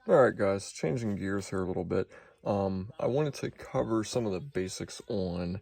Alright guys, changing gears here a little bit. I wanted to cover some of the basics on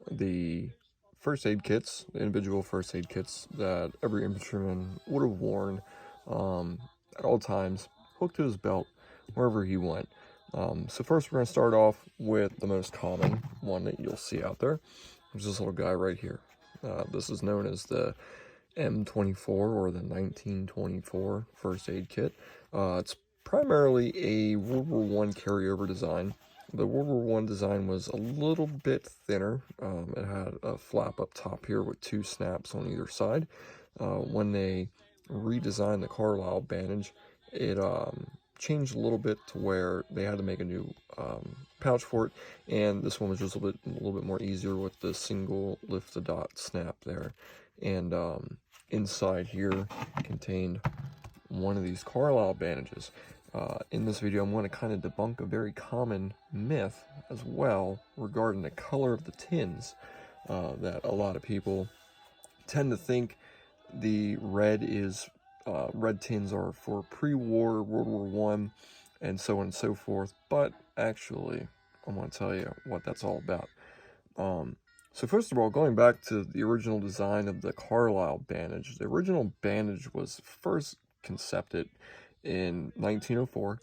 the first aid kits, the individual first aid kits that every infantryman would have worn um, at all times, hooked to his belt, wherever he went. So first we're going to start off with the most common one that you'll see out there, which is this little guy right here. This is known as the M24 or the 1924 first aid kit. It's primarily a World War I carryover design. The World War I design was a little bit thinner. It had a flap up top here with two snaps on either side. When they redesigned the Carlisle bandage, it changed a little bit to where they had to make a new pouch for it, and this one was just a little bit more easier with the single lift the dot snap there. And inside here contained one of these Carlisle bandages. In this video, I'm going to kind of debunk a very common myth as well regarding the color of the tins, that a lot of people tend to think the red tins are for pre-war World War I and so on and so forth, but actually I'm going to tell you what that's all about. So first of all, going back to the original design of the Carlisle bandage, the original bandage was first concepted in 1904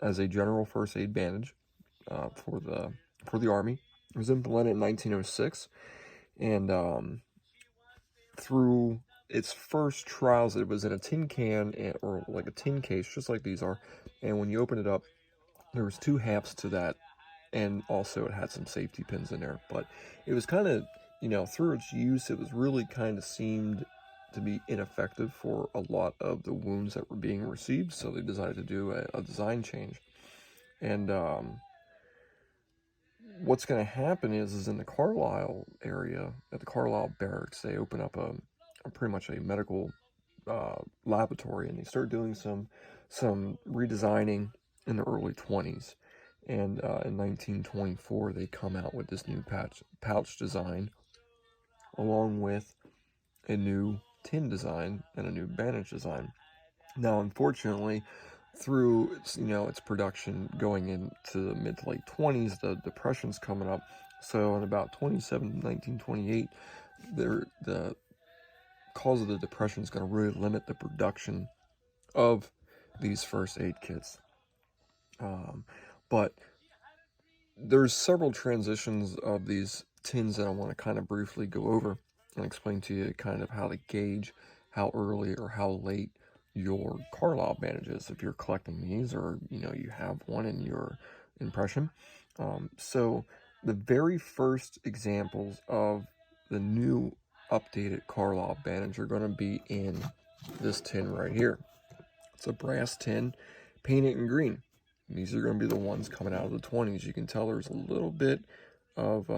as a general first aid bandage for the Army. It was implemented in 1906, and through its first trials, it was in a tin can or like a tin case, just like these are. And when you open it up, there was two halves to that, and also it had some safety pins in there. But it was kind of, through its use, it was really kind of seemed to be ineffective for a lot of the wounds that were being received, so they decided to do a design change. And what's going to happen is in the Carlisle area, at the Carlisle barracks, they open up a pretty much a medical laboratory, and they start doing some redesigning in the early 20s. And in 1924, they come out with this new pouch design, along with a new tin design and a new bandage design. Now, unfortunately, through its production going into the mid to late 20s, the depression's coming up. So in about 1928, the cause of the depression is going to really limit the production of these first aid kits. But there's several transitions of these tins that I want to kind of briefly go over and explain to you kind of how to gauge how early or how late your Carlisle bandage is if you're collecting these, or you have one in your impression. So the very first examples of the new updated Carlisle bandage are going to be in this tin right here. It's a brass tin painted in green. These are going to be the ones coming out of the 20s. You can tell there's a little bit of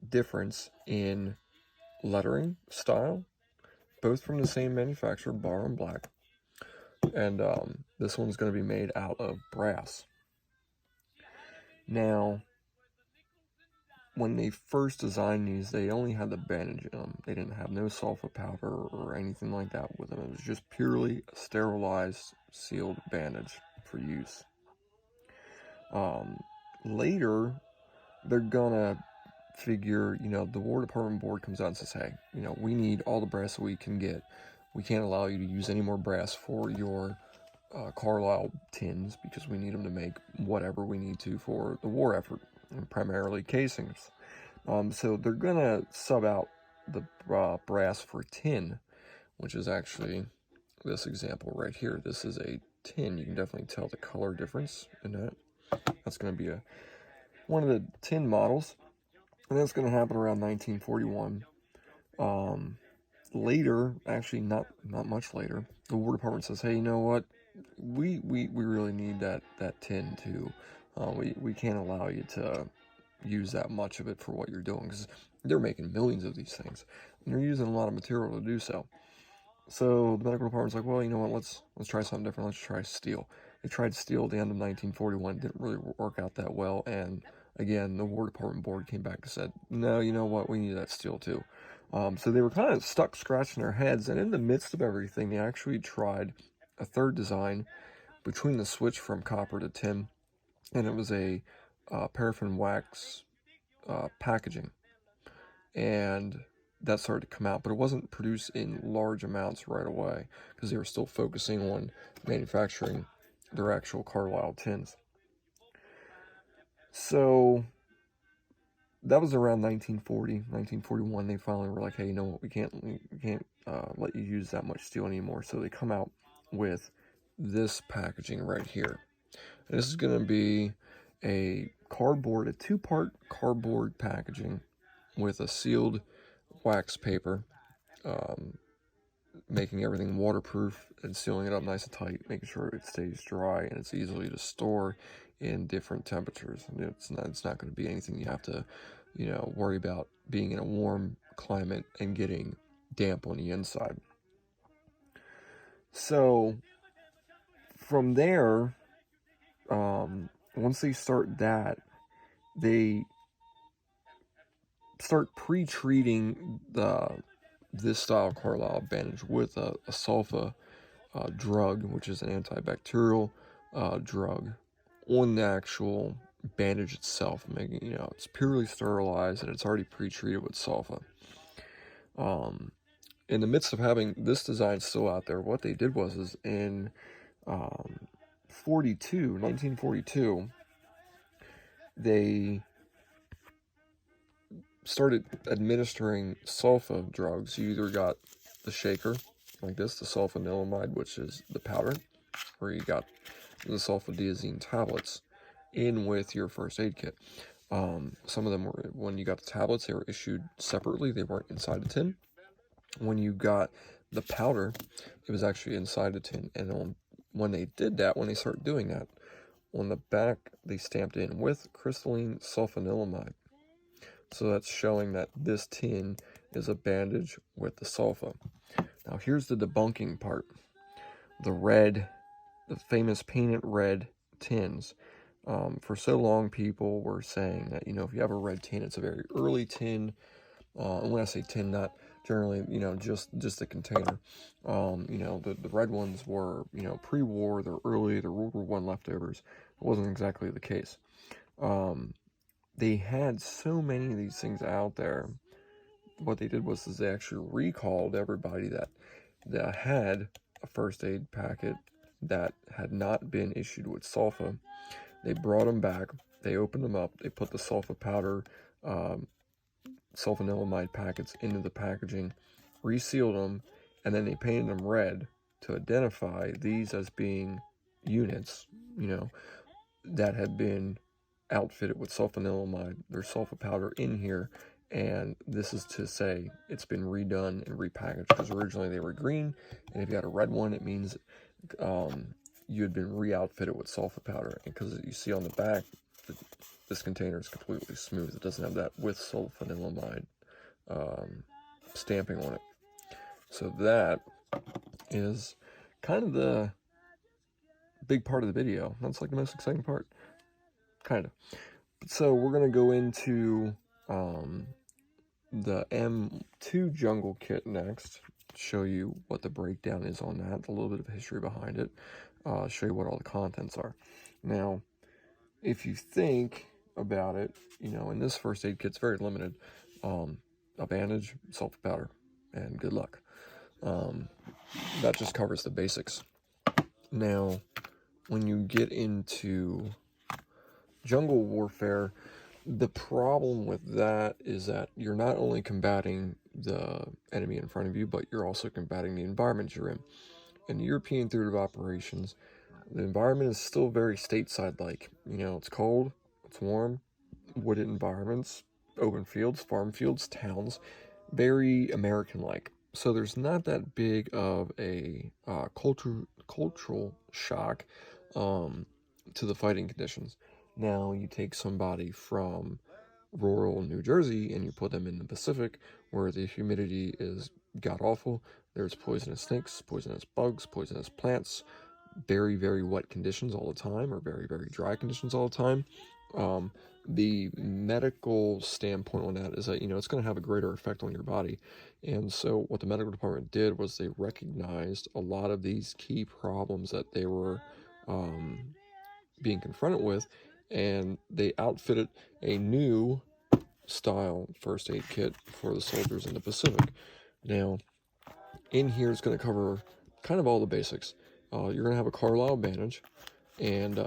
difference in lettering style, both from the same manufacturer, Bar and Black. And this one's going to be made out of brass. Now, when they first designed these, they only had the bandage in them. They didn't have no sulfa powder or anything like that with them. It was just purely a sterilized, sealed bandage for use. Later, they're gonna figure, the War Department board comes out and says, hey, we need all the brass that we can get. We can't allow you to use any more brass for your Carlisle tins, because we need them to make whatever we need to for the war effort, and primarily casings. So they're gonna sub out the brass for tin, which is actually this example right here. This is a tin. You can definitely tell the color difference in that. That's going to be one of the tin models, and that's going to happen around 1941. Later, actually not much later, the War Department says, hey, you know what? We really need that tin too. We can't allow you to use that much of it for what you're doing, because they're making millions of these things, and they're using a lot of material to do so. So the medical department's like, well, you know what, let's try something different. Let's try steel. They tried steel at the end of 1941. Didn't really work out that well. And again, the War Department board came back and said, no, you know what, we need that steel too. So they were kind of stuck scratching their heads. And in the midst of everything, they actually tried a third design between the switch from copper to tin, and it was a paraffin wax packaging, and that started to come out, but it wasn't produced in large amounts right away because they were still focusing on manufacturing their actual Carlisle tins. So that was around 1940, 1941. They finally were like, hey, you know what, we can't let you use that much steel anymore. So they come out with this packaging right here. And this is going to be a two-part cardboard packaging with a sealed wax paper, making everything waterproof and sealing it up nice and tight, making sure it stays dry and it's easily to store in different temperatures. It's not going to be anything you have to, worry about being in a warm climate and getting damp on the inside. So from there, once they start that, they start pre-treating this style Carlisle bandage with a sulfa drug, which is an antibacterial drug, on the actual bandage itself, making it's purely sterilized and it's already pre-treated with sulfa. In the midst of having this design still out there, what they did was in 1942, they started administering sulfa drugs. You either got the shaker, like this, the sulfanilamide, which is the powder, or you got the sulfadiazine tablets in with your first aid kit. Some of them were, when you got the tablets, they were issued separately. They weren't inside the tin. When you got the powder, it was actually inside the tin. And when they did that, when they started doing that, on the back, they stamped in with crystalline sulfanilamide. So that's showing that this tin is a bandage with the sulfa. Now here's the debunking part. The famous painted red tins. For so long, people were saying that, if you have a red tin, it's a very early tin. And when I say tin, not generally, just the container. The red ones were, pre-war, they're early, they're World War I leftovers. It wasn't exactly the case. They had so many of these things out there. What they did was they actually recalled everybody that had a first aid packet that had not been issued with sulfa. They brought them back, they opened them up, they put the sulfa powder, sulfanilamide packets into the packaging, resealed them, and then they painted them red to identify these as being units, that had been outfitted with sulfanilamide, their sulfa powder in here, and this is to say it's been redone and repackaged, because originally they were green, and if you had a red one, it means you had been re-outfitted with sulfa powder. And because you see on the back, this container is completely smooth. It doesn't have that with sulfanilamide stamping on it. So that is kind of the big part of the video. That's like the most exciting part. Kind of. So we're going to go into the M2 jungle kit next. Show you what the breakdown is on that, a little bit of history behind it, show you what all the contents are. Now, if you think about it, in this first aid kit's very limited. A bandage, sulfa powder, and good luck. That just covers the basics. Now, when you get into jungle warfare, the problem with that is that you're not only combating the enemy in front of you, but you're also combating the environment you're in. In the European theater of operations, the environment is still very stateside-like. It's cold, it's warm, wooded environments, open fields, farm fields, towns, very American-like. So there's not that big of a cultural shock to the fighting conditions. Now, you take somebody from rural New Jersey and you put them in the Pacific, where the humidity is god-awful. There's poisonous snakes, poisonous bugs, poisonous plants, very, very wet conditions all the time, or very, very dry conditions all the time. The medical standpoint on that is that, it's going to have a greater effect on your body. And so what the medical department did was they recognized a lot of these key problems that they were being confronted with, and they outfitted a new style first aid kit for the soldiers in the Pacific. Now, in here it's going to cover kind of all the basics. You're going to have a Carlisle bandage, and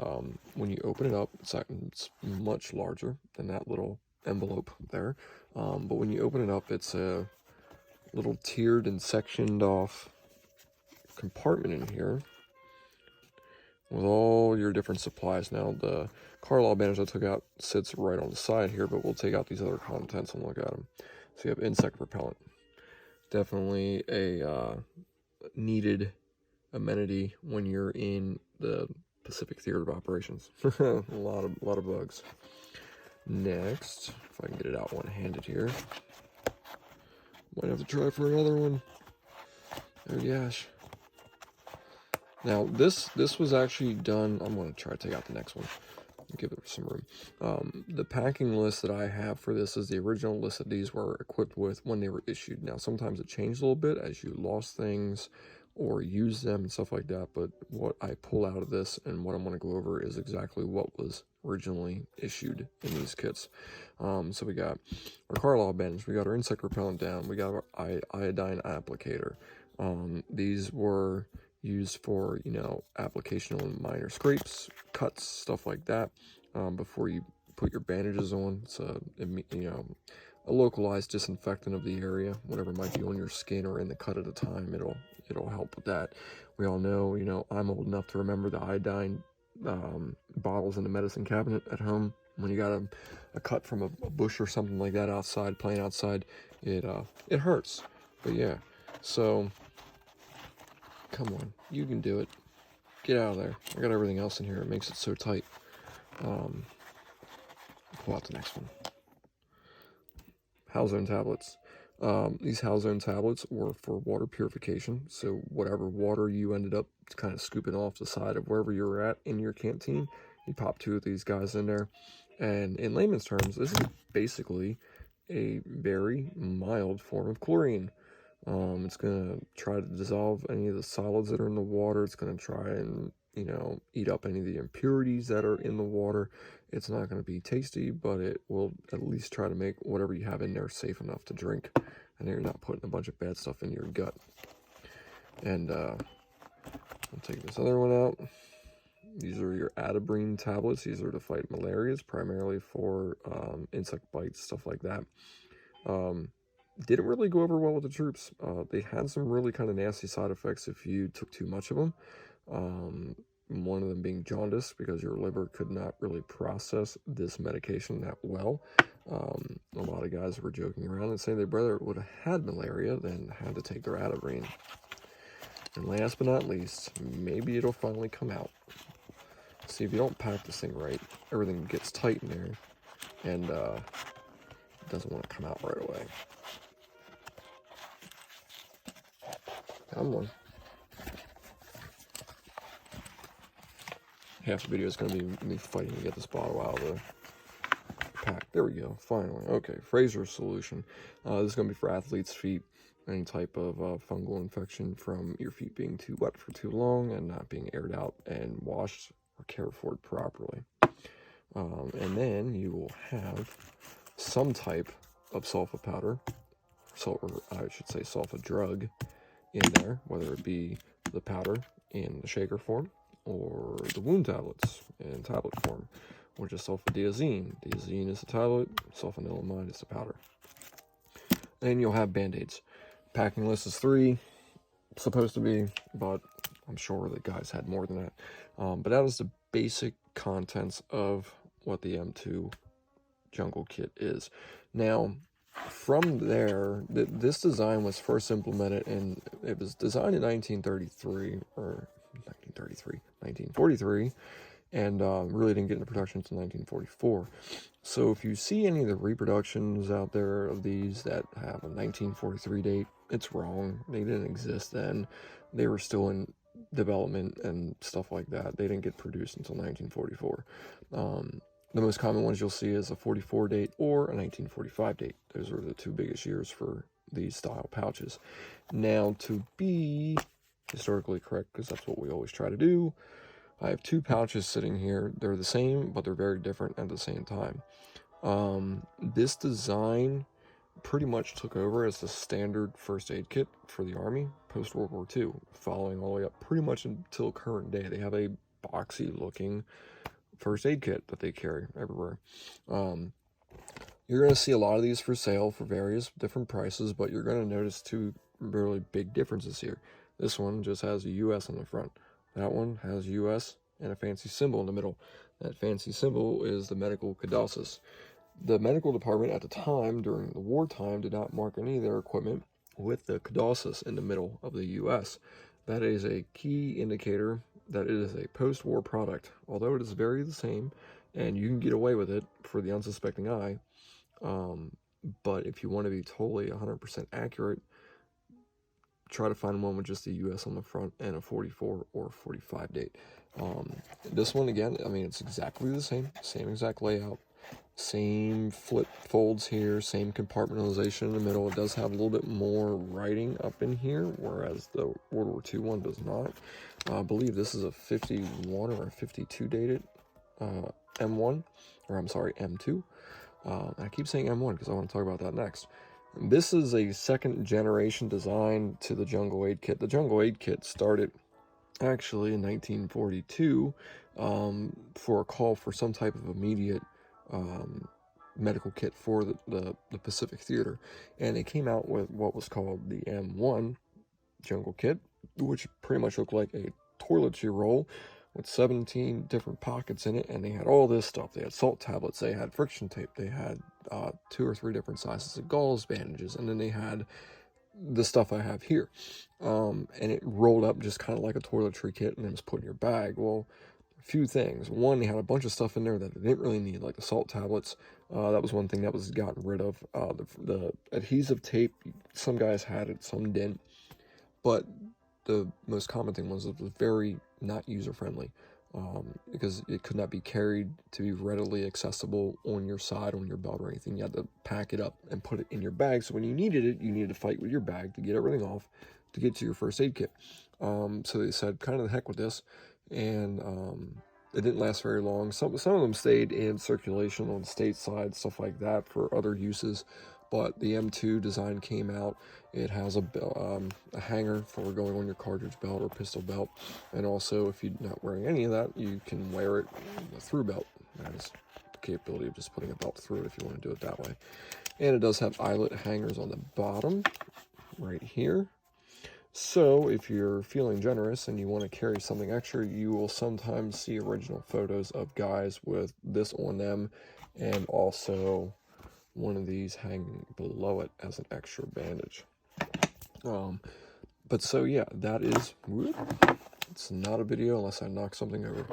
when you open it up, it's much larger than that little envelope there. But when you open it up, it's a little tiered and sectioned off compartment in here with all your different supplies. Now, the Carlisle bandage I took out sits right on the side here, but we'll take out these other contents and look at them. So you have insect repellent. Definitely a needed amenity when you're in the Pacific Theater of Operations. a lot of bugs. Next, if I can get it out one-handed here. Might have to try for another one. Oh gosh. Now this was actually done. I'm going to try to take out the next one. Give it some room. The packing list that I have for this is the original list that these were equipped with when they were issued. Now sometimes it changed a little bit as you lost things or used them and stuff like that, but what I pull out of this and what I'm going to go over is exactly what was originally issued in these kits. So we got our Carlisle bandage, we got our insect repellent down, we got our iodine applicator. These were used for, application on minor scrapes, cuts, stuff like that, before you put your bandages on. It's a localized disinfectant of the area, whatever might be on your skin or in the cut at a time. It'll help with that. We all know, I'm old enough to remember the iodine bottles in the medicine cabinet at home. When you got a cut from a bush or something like that outside, playing outside, it hurts. But yeah, so come on, you can do it. Get out of there. I got everything else in here. It makes it so tight. Pull out the next one. Halzone tablets. These Halzone tablets were for water purification. So whatever water you ended up kind of scooping off the side of wherever you were at in your canteen, you pop 2 of these guys in there. And in layman's terms, this is basically a very mild form of chlorine. It's going to try to dissolve any of the solids that are in the water. It's going to try and, eat up any of the impurities that are in the water. It's not going to be tasty, but it will at least try to make whatever you have in there safe enough to drink. And you're not putting a bunch of bad stuff in your gut. And I'll take this other one out. These are your Debunking tablets. These are to fight malaria, primarily for insect bites, stuff like that. Didn't really go over well with the troops. They had some really kind of nasty side effects if you took too much of them. One of them being jaundice, because your liver could not really process this medication that well. A lot of guys were joking around and saying their brother would have had malaria, then had to take their Debunking. And last but not least, maybe it'll finally come out. See, if you don't pack this thing right, everything gets tight in there, and it doesn't want to come out right away. Come on. Half the video is going to be me fighting to get this bottle out of the pack. There we go, finally. Okay, Fraser's solution. This is going to be for athletes' feet. Any type of fungal infection from your feet being too wet for too long and not being aired out and washed or cared for properly. And then you will have some type of sulfa powder, or I should say sulfa drug, in there, whether it be the powder in the shaker form or the wound tablets in tablet form, which is sulfadiazine. Diazine is the tablet, sulfanilamide is the powder. And you'll have band-aids. Packing list is 3, supposed to be, but I'm sure the guys had more than that. But that is the basic contents of what the M2 jungle kit is. Now, from there, this design was first implemented, and it was designed in 1943, and really didn't get into production until 1944. So if you see any of the reproductions out there of these that have a 1943 date, it's wrong. They didn't exist then. They were still in development and stuff like that. They didn't get produced until 1944. The most common ones you'll see is a 44 date or a 1945 date. Those are the two biggest years for these style pouches. Now, to be historically correct, because that's what we always try to do, I have two pouches sitting here. They're the same, but they're very different at the same time. This design pretty much took over as the standard first aid kit for the Army post-World War II, following all the way up pretty much until current day. They have a boxy looking first aid kit that they carry everywhere. You're going to see a lot of these for sale for various different prices, but you're going to notice two really big differences here. This one just has a US on the front. That one has US and a fancy symbol in the middle. That fancy symbol is the medical caduceus. The medical department at the time, during the wartime, did not mark any of their equipment with the caduceus in the middle of the US. That is a key indicator that it is a post-war product. Although it is very the same, and you can get away with it for the unsuspecting eye, but if you want to be totally 100% accurate, try to find one with just the US on the front and a 44 or 45 date. This one, again, I mean, it's exactly the same exact layout, same flip folds here, same compartmentalization in the middle. It does have a little bit more writing up in here, whereas the World War II one does not. I believe this is a 51 or a 52 dated M1, or I'm sorry, M2. I keep saying M1 because I want to talk about that next. This is a second generation design to the Jungle Aid Kit. The Jungle Aid Kit started actually in 1942 for a call for some type of immediate medical kit for the Pacific Theater. And it came out with what was called the M1 Jungle Kit, which pretty much looked like a toiletry roll with 17 different pockets in it, and they had all this stuff. They had salt tablets, they had friction tape, they had 2 or 3 different sizes of gauze bandages, and then they had the stuff I have here. And it rolled up just kind of like a toiletry kit, and it was put in your bag. Well, a few things. One, they had a bunch of stuff in there that they didn't really need, like the salt tablets. That was one thing that was gotten rid of. The adhesive tape, some guys had it, some didn't. But the most common thing was it was very not user-friendly, because it could not be carried to be readily accessible on your side, on your belt, or anything. You had to pack it up and put it in your bag, so when you needed it, you needed to fight with your bag to get everything off to get to your first aid kit. So they said, kind of the heck with this, and it didn't last very long. Some of them stayed in circulation on the state side, stuff like that, for other uses. But the M2 design came out. It has a hanger for going on your cartridge belt or pistol belt. And also, if you're not wearing any of that, you can wear it through belt. That is the capability of just putting a belt through it if you want to do it that way. And it does have eyelet hangers on the bottom, right here. So if you're feeling generous and you want to carry something extra, you will sometimes see original photos of guys with this on them, and also one of these hanging below it as an extra bandage. But so yeah, that is, it's not a video unless I knock something over.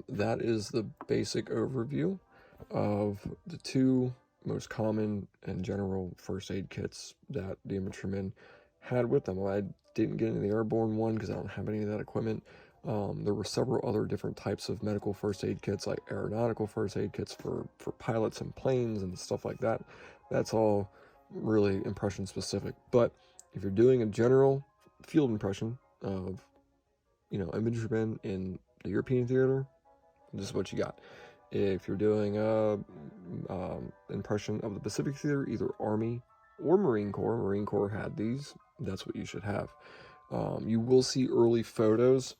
That is the basic overview of the two most common and general first aid kits that the infantrymen had with them. I didn't get into the airborne one because I don't have any of that equipment. There were several other different types of medical first aid kits, like aeronautical first aid kits for pilots and planes and stuff like that. That's all really impression specific. But if you're doing a general field impression of, infantrymen in the European theater, this is what you got. If you're doing a impression of the Pacific Theater, either Army or Marine Corps had these, that's what you should have. You will see early photos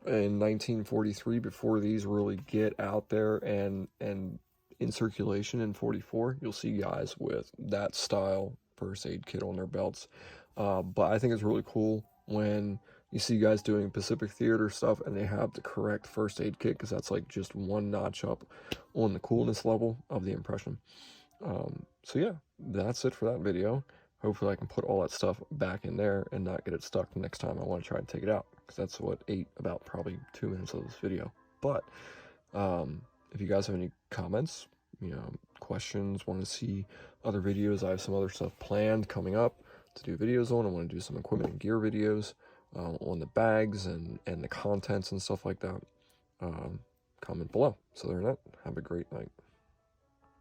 in 1943 before these really get out there and in circulation in 44. You'll see guys with that style first aid kit on their belts. But I think it's really cool when you see guys doing Pacific Theater stuff and they have the correct first aid kit, because that's like just one notch up on the coolness level of the impression. So yeah, that's it for that video. Hopefully I can put all that stuff back in there and not get it stuck the next time I want to try and take it out, because that's what ate about probably 2 minutes of this video. But if you guys have any comments, questions, want to see other videos, I have some other stuff planned coming up to do videos on. I want to do some equipment and gear videos on the bags and the contents and stuff like that. comment below. So other than that, have a great night.